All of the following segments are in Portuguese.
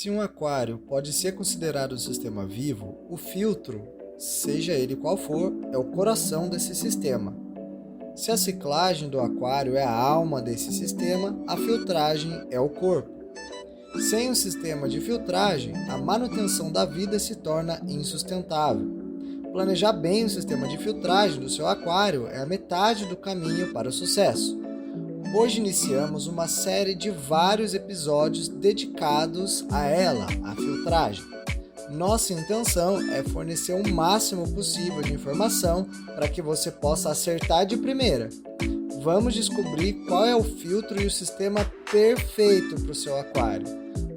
Se um aquário pode ser considerado um sistema vivo, o filtro, seja ele qual for, é o coração desse sistema. Se a ciclagem do aquário é a alma desse sistema, a filtragem é o corpo. Sem um sistema de filtragem, a manutenção da vida se torna insustentável. Planejar bem o sistema de filtragem do seu aquário é a metade do caminho para o sucesso. Hoje iniciamos uma série de vários episódios dedicados a ela, a filtragem. Nossa intenção é fornecer o máximo possível de informação para que você possa acertar de primeira. Vamos descobrir qual é o filtro e o sistema perfeito para o seu aquário.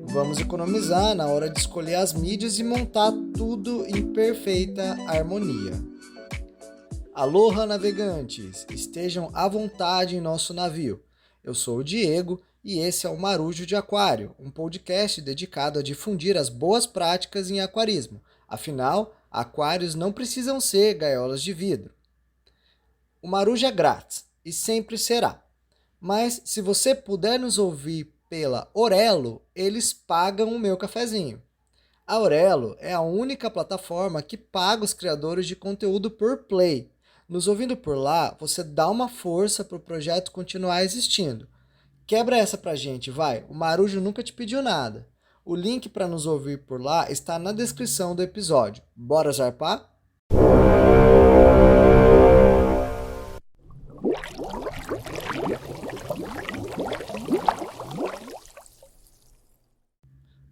Vamos economizar na hora de escolher as mídias e montar tudo em perfeita harmonia. Aloha, navegantes! Estejam à vontade em nosso navio. Eu sou o Diego e esse é o Marujo de Aquário, um podcast dedicado a difundir as boas práticas em aquarismo. Afinal, aquários não precisam ser gaiolas de vidro. O Marujo é grátis e sempre será. Mas se você puder nos ouvir pela Orelo, eles pagam o meu cafezinho. A Orelo é a única plataforma que paga os criadores de conteúdo por play. Nos ouvindo por lá, você dá uma força para o projeto continuar existindo. Quebra essa pra gente, vai. O Marujo nunca te pediu nada. O link para nos ouvir por lá está na descrição do episódio. Bora zarpar?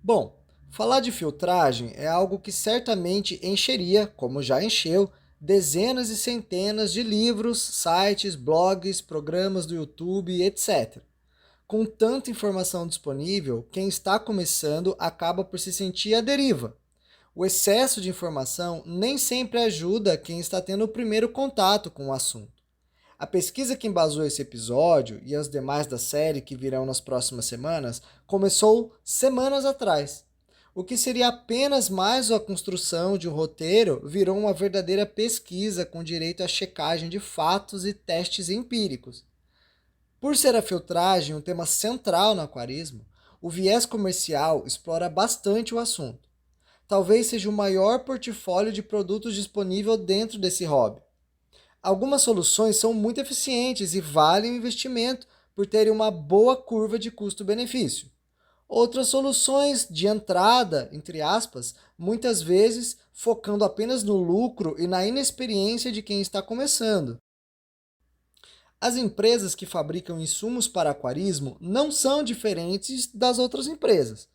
Bom, falar de filtragem é algo que certamente encheria, como já encheu, dezenas e centenas de livros, sites, blogs, programas do YouTube, etc. Com tanta informação disponível, quem está começando acaba por se sentir à deriva. O excesso de informação nem sempre ajuda quem está tendo o primeiro contato com o assunto. A pesquisa que embasou esse episódio e as demais da série que virão nas próximas semanas começou semanas atrás. O que seria apenas mais a construção de um roteiro virou uma verdadeira pesquisa com direito à checagem de fatos e testes empíricos. Por ser a filtragem um tema central no aquarismo, o viés comercial explora bastante o assunto. Talvez seja o maior portfólio de produtos disponível dentro desse hobby. Algumas soluções são muito eficientes e valem o investimento por terem uma boa curva de custo-benefício. Outras soluções de entrada, entre aspas, muitas vezes focando apenas no lucro e na inexperiência de quem está começando. As empresas que fabricam insumos para aquarismo não são diferentes das outras empresas.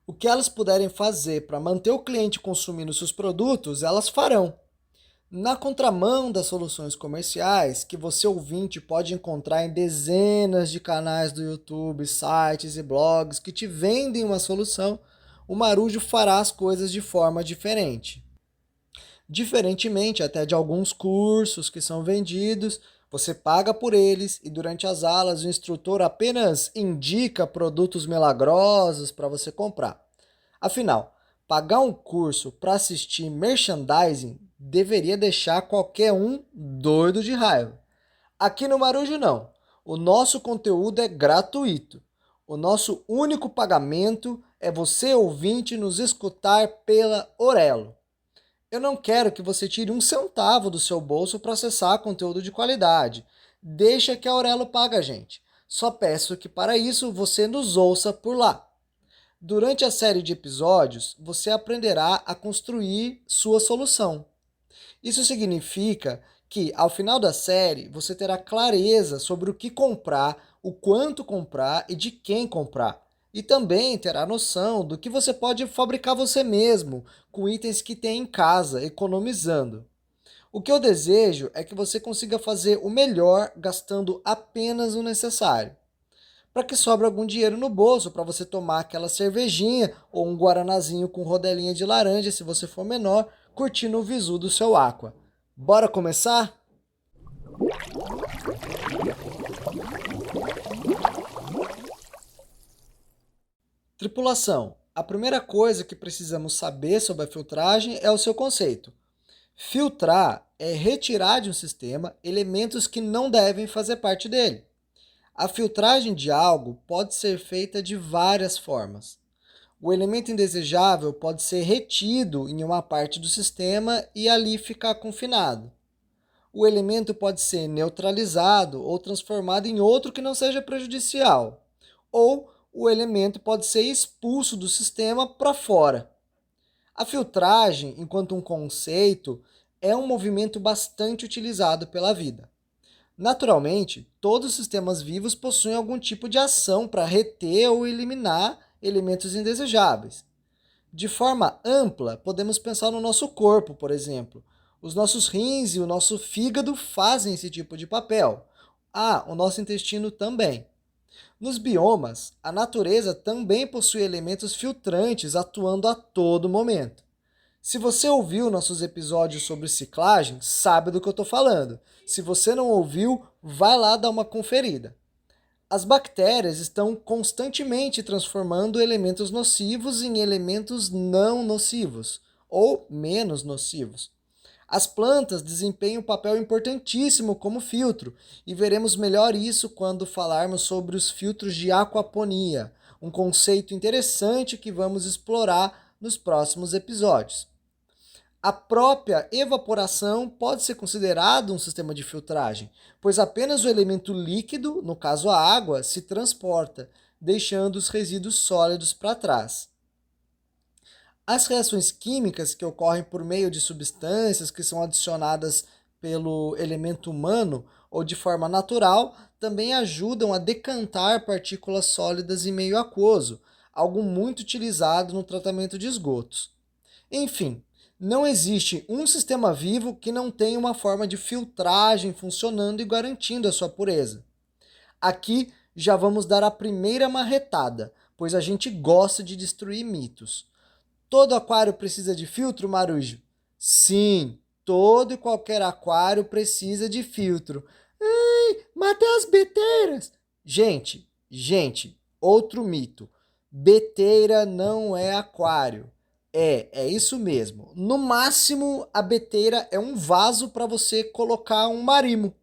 O que elas puderem fazer para manter o cliente consumindo seus produtos, elas farão. Na contramão das soluções comerciais, que você ouvinte pode encontrar em dezenas de canais do YouTube, sites e blogs que te vendem uma solução, o Marujo fará as coisas de forma diferente. Diferentemente até de alguns cursos que são vendidos, você paga por eles e durante as aulas o instrutor apenas indica produtos milagrosos para você comprar. Afinal, pagar um curso para assistir merchandising deveria deixar qualquer um doido de raiva. Aqui no Marujo não. O nosso conteúdo é gratuito. O nosso único pagamento é você ouvinte nos escutar pela Orelo. Eu não quero que você tire um centavo do seu bolso para acessar conteúdo de qualidade. Deixa que a Orelo paga a gente. Só peço que para isso você nos ouça por lá. Durante a série de episódios, você aprenderá a construir sua solução. Isso significa que, ao final da série, você terá clareza sobre o que comprar, o quanto comprar e de quem comprar. E também terá noção do que você pode fabricar você mesmo, com itens que tem em casa, economizando. O que eu desejo é que você consiga fazer o melhor gastando apenas o necessário. Para que sobre algum dinheiro no bolso para você tomar aquela cervejinha ou um guaranazinho com rodelinha de laranja, se você for menor, curtindo o visu do seu aqua. Bora começar? Tripulação. A primeira coisa que precisamos saber sobre a filtragem é o seu conceito. Filtrar é retirar de um sistema elementos que não devem fazer parte dele. A filtragem de algo pode ser feita de várias formas. O elemento indesejável pode ser retido em uma parte do sistema e ali ficar confinado. O elemento pode ser neutralizado ou transformado em outro que não seja prejudicial. Ou o elemento pode ser expulso do sistema para fora. A filtragem, enquanto um conceito, é um movimento bastante utilizado pela vida. Naturalmente, todos os sistemas vivos possuem algum tipo de ação para reter ou eliminar elementos indesejáveis. De forma ampla, podemos pensar no nosso corpo, por exemplo. Os nossos rins e o nosso fígado fazem esse tipo de papel. O nosso intestino também. Nos biomas, a natureza também possui elementos filtrantes atuando a todo momento. Se você ouviu nossos episódios sobre ciclagem, sabe do que eu estou falando. Se você não ouviu, vai lá dar uma conferida. As bactérias estão constantemente transformando elementos nocivos em elementos não nocivos, ou menos nocivos. As plantas desempenham um papel importantíssimo como filtro, e veremos melhor isso quando falarmos sobre os filtros de aquaponia, um conceito interessante que vamos explorar nos próximos episódios. A própria evaporação pode ser considerado um sistema de filtragem, pois apenas o elemento líquido, no caso a água, se transporta, deixando os resíduos sólidos para trás. As reações químicas que ocorrem por meio de substâncias que são adicionadas pelo elemento humano ou de forma natural também ajudam a decantar partículas sólidas em meio aquoso, algo muito utilizado no tratamento de esgotos. Enfim, não existe um sistema vivo que não tenha uma forma de filtragem funcionando e garantindo a sua pureza. Aqui já vamos dar a primeira marretada, pois a gente gosta de destruir mitos. Todo aquário precisa de filtro, Marujo? Sim, todo e qualquer aquário precisa de filtro. Ai, matei as beteiras! Gente, outro mito. Beteira não é aquário. É isso mesmo. No máximo, a beteira é um vaso para você colocar um marimo.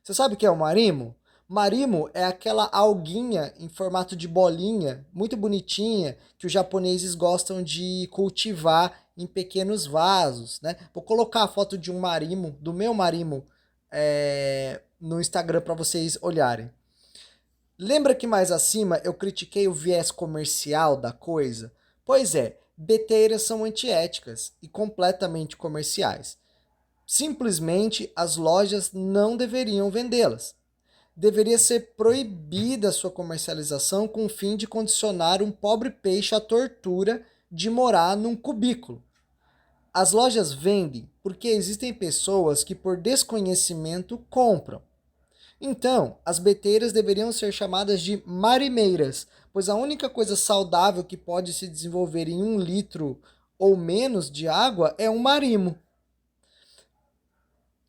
Você sabe o que é um marimo? Marimo é aquela alguinha em formato de bolinha, muito bonitinha, que os japoneses gostam de cultivar em pequenos vasos, né? Vou colocar a foto de um marimo, do meu marimo, no Instagram para vocês olharem. Lembra que mais acima eu critiquei o viés comercial da coisa? Pois é, beteiras são antiéticas e completamente comerciais. Simplesmente as lojas não deveriam vendê-las. Deveria ser proibida a sua comercialização com o fim de condicionar um pobre peixe à tortura de morar num cubículo. As lojas vendem porque existem pessoas que por desconhecimento compram. Então, as beteiras deveriam ser chamadas de marimeiras, pois a única coisa saudável que pode se desenvolver em 1 litro ou menos de água é um marimo.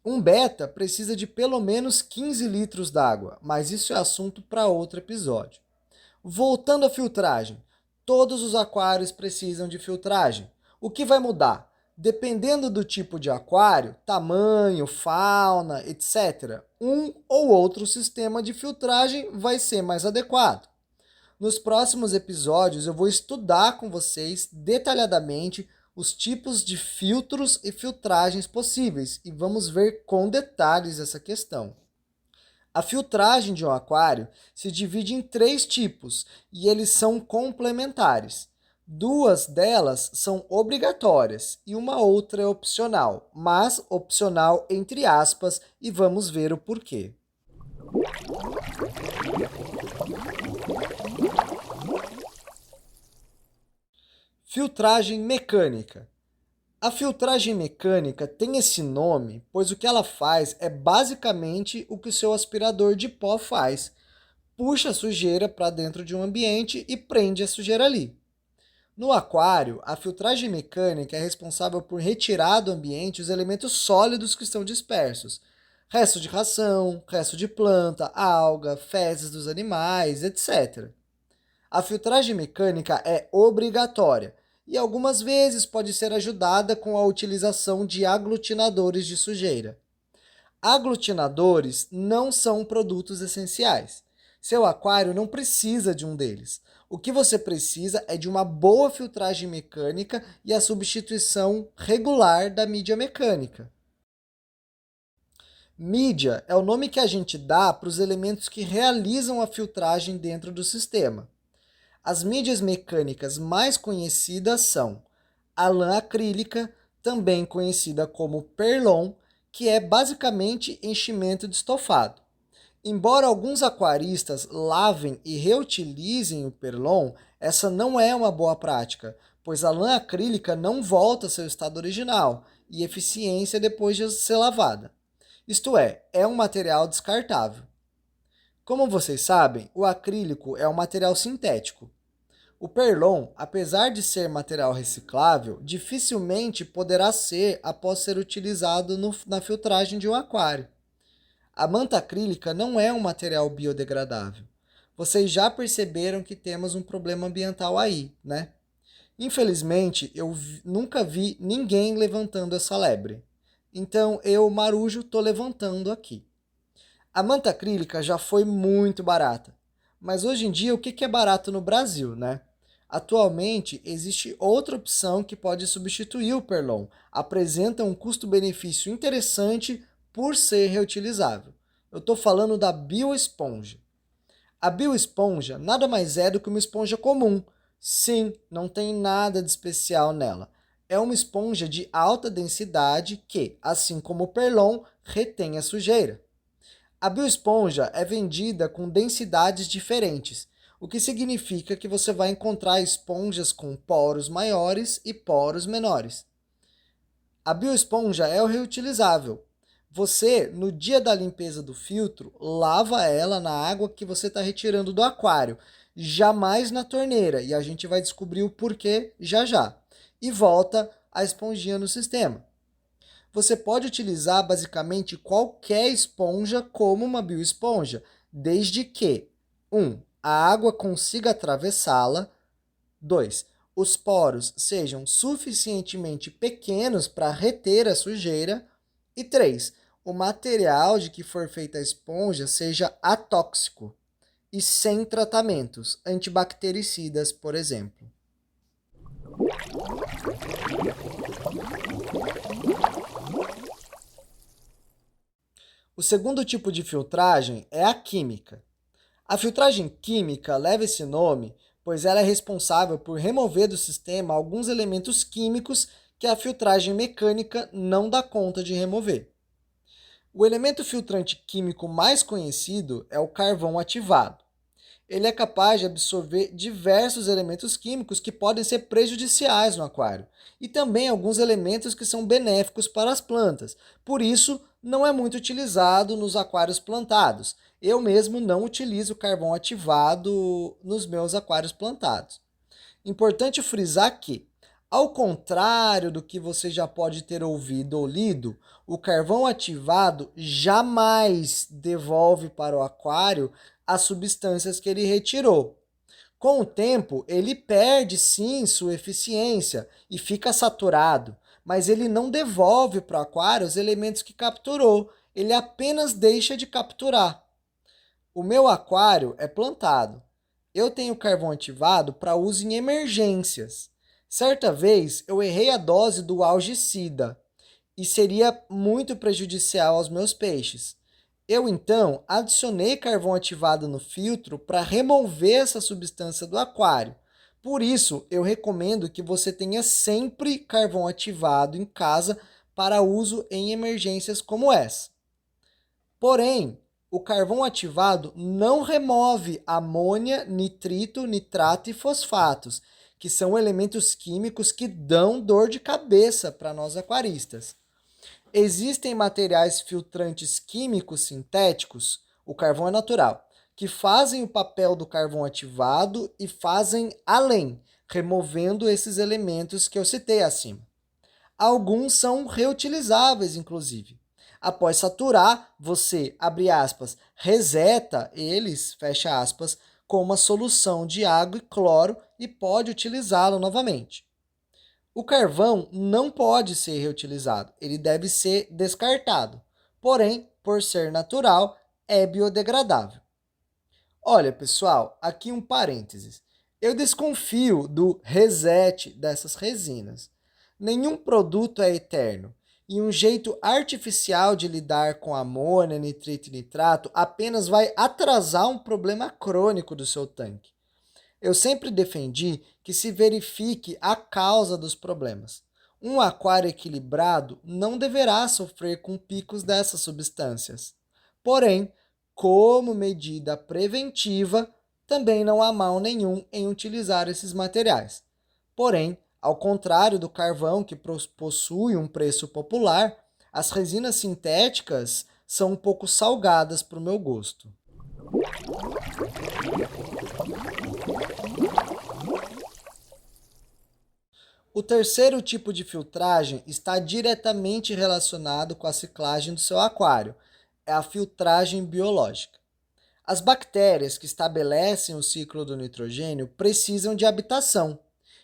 Um beta precisa de pelo menos 15 litros d'água, mas isso é assunto para outro episódio. Voltando à filtragem, todos os aquários precisam de filtragem. O que vai mudar? Dependendo do tipo de aquário, tamanho, fauna, etc., um ou outro sistema de filtragem vai ser mais adequado. Nos próximos episódios eu vou estudar com vocês detalhadamente os tipos de filtros e filtragens possíveis e vamos ver com detalhes essa questão. A filtragem de um aquário se divide em 3 tipos e eles são complementares. 2 delas são obrigatórias e uma outra é opcional, mas opcional entre aspas, e vamos ver o porquê. Filtragem mecânica. A filtragem mecânica tem esse nome, pois o que ela faz é basicamente o que o seu aspirador de pó faz. Puxa a sujeira para dentro de um ambiente e prende a sujeira ali. No aquário, a filtragem mecânica é responsável por retirar do ambiente os elementos sólidos que estão dispersos. Resto de ração, resto de planta, alga, fezes dos animais, etc. A filtragem mecânica é obrigatória e algumas vezes pode ser ajudada com a utilização de aglutinadores de sujeira. Aglutinadores não são produtos essenciais. Seu aquário não precisa de um deles. O que você precisa é de uma boa filtragem mecânica e a substituição regular da mídia mecânica. Mídia é o nome que a gente dá para os elementos que realizam a filtragem dentro do sistema. As mídias mecânicas mais conhecidas são a lã acrílica, também conhecida como perlon, que é basicamente enchimento de estofado. Embora alguns aquaristas lavem e reutilizem o perlon, essa não é uma boa prática, pois a lã acrílica não volta ao seu estado original e eficiência depois de ser lavada. Isto é um material descartável. Como vocês sabem, o acrílico é um material sintético. O perlon, apesar de ser material reciclável, dificilmente poderá ser após ser utilizado na filtragem de um aquário. A manta acrílica não é um material biodegradável. Vocês já perceberam que temos um problema ambiental aí, né? Infelizmente, nunca vi ninguém levantando essa lebre. Então, eu, Marujo, estou levantando aqui. A manta acrílica já foi muito barata. Mas hoje em dia, o que é barato no Brasil, né? Atualmente, existe outra opção que pode substituir o perlon. Apresenta um custo-benefício interessante por ser reutilizável. Eu estou falando da bioesponja. A bioesponja nada mais é do que uma esponja comum. Sim, não tem nada de especial nela. É uma esponja de alta densidade que, assim como o perlon, retém a sujeira. A bioesponja é vendida com densidades diferentes, o que significa que você vai encontrar esponjas com poros maiores e poros menores. A bioesponja é o reutilizável. Você, no dia da limpeza do filtro, lava ela na água que você está retirando do aquário, jamais na torneira, e a gente vai descobrir o porquê já já. E volta a esponjinha no sistema. Você pode utilizar basicamente qualquer esponja como uma bioesponja, desde que 1. A água consiga atravessá-la. 2. Os poros sejam suficientemente pequenos para reter a sujeira. E 3. O material de que for feita a esponja seja atóxico e sem tratamentos antibactericidas, por exemplo. O segundo tipo de filtragem é a química. A filtragem química leva esse nome pois ela é responsável por remover do sistema alguns elementos químicos que a filtragem mecânica não dá conta de remover. O elemento filtrante químico mais conhecido é o carvão ativado. Ele é capaz de absorver diversos elementos químicos que podem ser prejudiciais no aquário, e também alguns elementos que são benéficos para as plantas. Por isso, não é muito utilizado nos aquários plantados. Eu mesmo não utilizo carvão ativado nos meus aquários plantados. Importante frisar que, ao contrário do que você já pode ter ouvido ou lido, o carvão ativado jamais devolve para o aquário as substâncias que ele retirou. Com o tempo, ele perde sim sua eficiência e fica saturado, mas ele não devolve para o aquário os elementos que capturou, ele apenas deixa de capturar. O meu aquário é plantado. Eu tenho carvão ativado para uso em emergências. Certa vez eu errei a dose do algicida e seria muito prejudicial aos meus peixes. Eu então adicionei carvão ativado no filtro para remover essa substância do aquário. Por isso, eu recomendo que você tenha sempre carvão ativado em casa para uso em emergências como essa. Porém, o carvão ativado não remove amônia, nitrito, nitrato e fosfatos, que são elementos químicos que dão dor de cabeça para nós aquaristas. Existem materiais filtrantes químicos sintéticos, o carvão é natural, que fazem o papel do carvão ativado e fazem além, removendo esses elementos que eu citei acima. Alguns são reutilizáveis, inclusive. Após saturar, você, abre aspas, reseta eles, fecha aspas, com uma solução de água e cloro e pode utilizá-lo novamente. O carvão não pode ser reutilizado, ele deve ser descartado. Porém, por ser natural, é biodegradável. Olha, pessoal, aqui um parênteses. Eu desconfio do reset dessas resinas. Nenhum produto é eterno. E um jeito artificial de lidar com amônia, nitrito e nitrato apenas vai atrasar um problema crônico do seu tanque. Eu sempre defendi que se verifique a causa dos problemas. Um aquário equilibrado não deverá sofrer com picos dessas substâncias. Porém, como medida preventiva, também não há mal nenhum em utilizar esses materiais. Porém, ao contrário do carvão, que possui um preço popular, as resinas sintéticas são um pouco salgadas para o meu gosto. O terceiro tipo de filtragem está diretamente relacionado com a ciclagem do seu aquário, é a filtragem biológica. As bactérias que estabelecem o ciclo do nitrogênio precisam de habitação,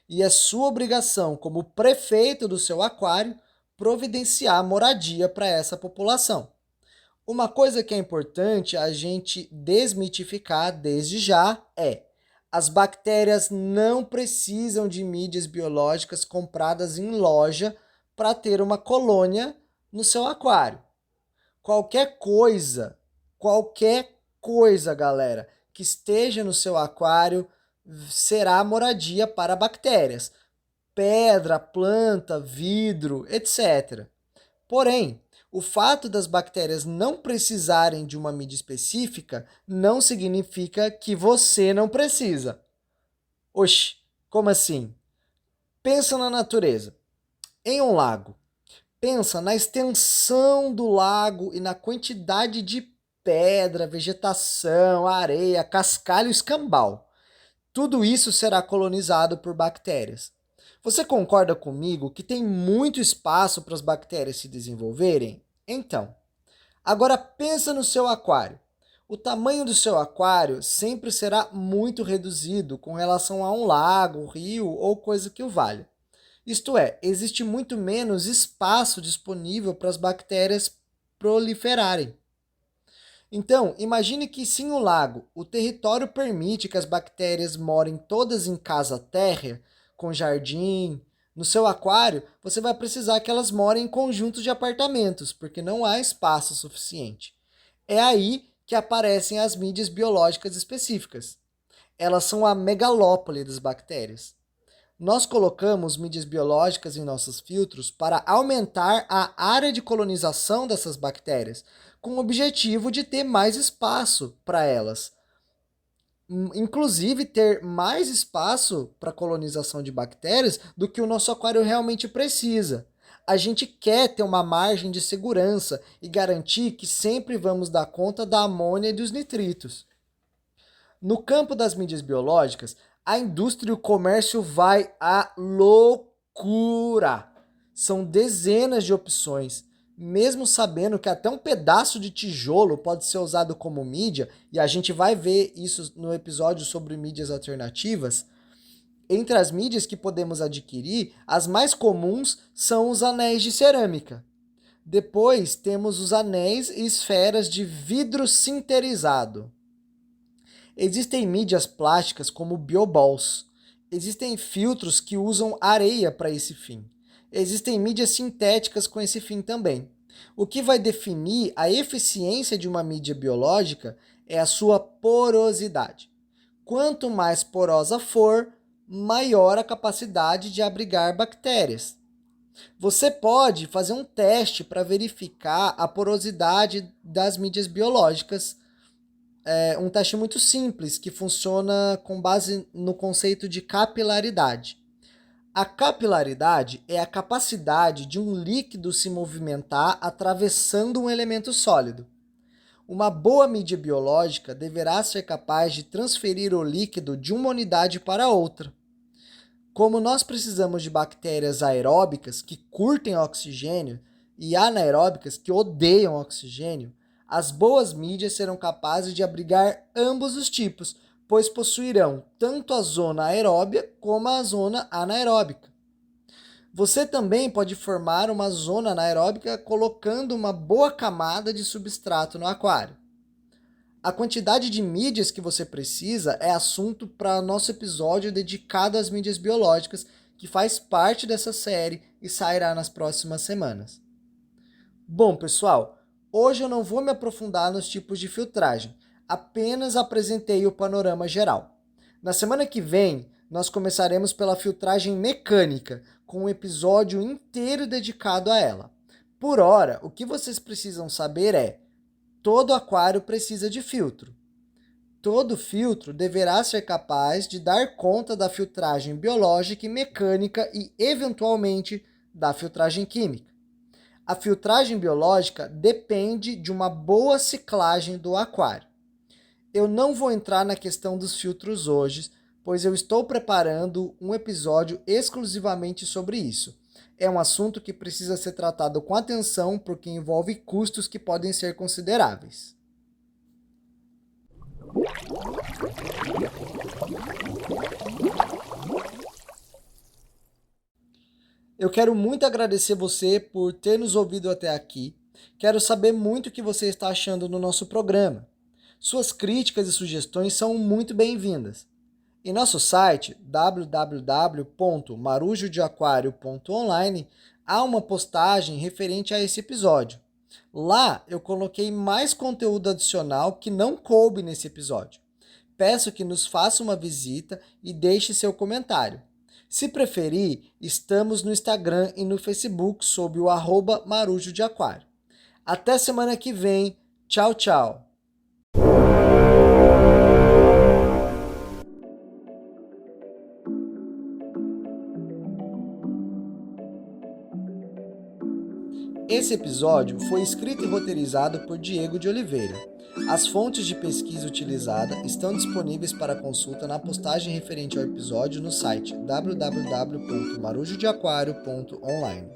e é sua obrigação, como prefeito do seu aquário, providenciar moradia para essa população. Uma coisa que é importante a gente desmitificar desde já é: as bactérias não precisam de mídias biológicas compradas em loja para ter uma colônia no seu aquário. Qualquer coisa, galera, que esteja no seu aquário será moradia para bactérias. Pedra, planta, vidro, etc. Porém, o fato das bactérias não precisarem de uma mídia específica não significa que você não precisa. Oxi, como assim? Pensa na natureza. Em um lago, pensa na extensão do lago e na quantidade de pedra, vegetação, areia, cascalho e escambau. Tudo isso será colonizado por bactérias. Você concorda comigo que tem muito espaço para as bactérias se desenvolverem? Então, agora pensa no seu aquário. O tamanho do seu aquário sempre será muito reduzido com relação a um lago, rio ou coisa que o valha. Isto é, existe muito menos espaço disponível para as bactérias proliferarem. Então, imagine que sim o lago, o território permite que as bactérias morem todas em casa térrea, com jardim. No seu aquário, você vai precisar que elas morem em conjuntos de apartamentos, porque não há espaço suficiente. É aí que aparecem as mídias biológicas específicas. Elas são a megalópole das bactérias. Nós colocamos mídias biológicas em nossos filtros para aumentar a área de colonização dessas bactérias, com o objetivo de ter mais espaço para elas. Inclusive ter mais espaço para colonização de bactérias do que o nosso aquário realmente precisa. A gente quer ter uma margem de segurança e garantir que sempre vamos dar conta da amônia e dos nitritos. No campo das mídias biológicas, a indústria e o comércio vai à loucura. São dezenas de opções, mesmo sabendo que até um pedaço de tijolo pode ser usado como mídia, e a gente vai ver isso no episódio sobre mídias alternativas. Entre as mídias que podemos adquirir, as mais comuns são os anéis de cerâmica. Depois temos os anéis e esferas de vidro sinterizado. Existem mídias plásticas como bioballs. Existem filtros que usam areia para esse fim. Existem mídias sintéticas com esse fim também. O que vai definir a eficiência de uma mídia biológica é a sua porosidade. Quanto mais porosa for, maior a capacidade de abrigar bactérias. Você pode fazer um teste para verificar a porosidade das mídias biológicas, um teste muito simples que funciona com base no conceito de capilaridade. A capilaridade é a capacidade de um líquido se movimentar atravessando um elemento sólido. Uma boa mídia biológica deverá ser capaz de transferir o líquido de uma unidade para outra. Como nós precisamos de bactérias aeróbicas que curtem oxigênio e anaeróbicas que odeiam oxigênio, as boas mídias serão capazes de abrigar ambos os tipos, pois possuirão tanto a zona aeróbia como a zona anaeróbica. Você também pode formar uma zona anaeróbica colocando uma boa camada de substrato no aquário. A quantidade de mídias que você precisa é assunto para nosso episódio dedicado às mídias biológicas, que faz parte dessa série e sairá nas próximas semanas. Bom, pessoal, hoje eu não vou me aprofundar nos tipos de filtragem, apenas apresentei o panorama geral. Na semana que vem, nós começaremos pela filtragem mecânica, com um episódio inteiro dedicado a ela. Por hora, o que vocês precisam saber é: todo aquário precisa de filtro. Todo filtro deverá ser capaz de dar conta da filtragem biológica e mecânica e, eventualmente, da filtragem química. A filtragem biológica depende de uma boa ciclagem do aquário. Eu não vou entrar na questão dos filtros hoje, pois eu estou preparando um episódio exclusivamente sobre isso. É um assunto que precisa ser tratado com atenção porque envolve custos que podem ser consideráveis. Eu quero muito agradecer você por ter nos ouvido até aqui. Quero saber muito o que você está achando no nosso programa. Suas críticas e sugestões são muito bem-vindas. Em nosso site www.marujodeaquario.online há uma postagem referente a esse episódio. Lá eu coloquei mais conteúdo adicional que não coube nesse episódio. Peço que nos faça uma visita e deixe seu comentário. Se preferir, estamos no Instagram e no Facebook sob o @marujodeaquário. Até semana que vem. Tchau, tchau. Esse episódio foi escrito e roteirizado por Diego de Oliveira. As fontes de pesquisa utilizada estão disponíveis para consulta na postagem referente ao episódio no site www.marujodeaquario.online.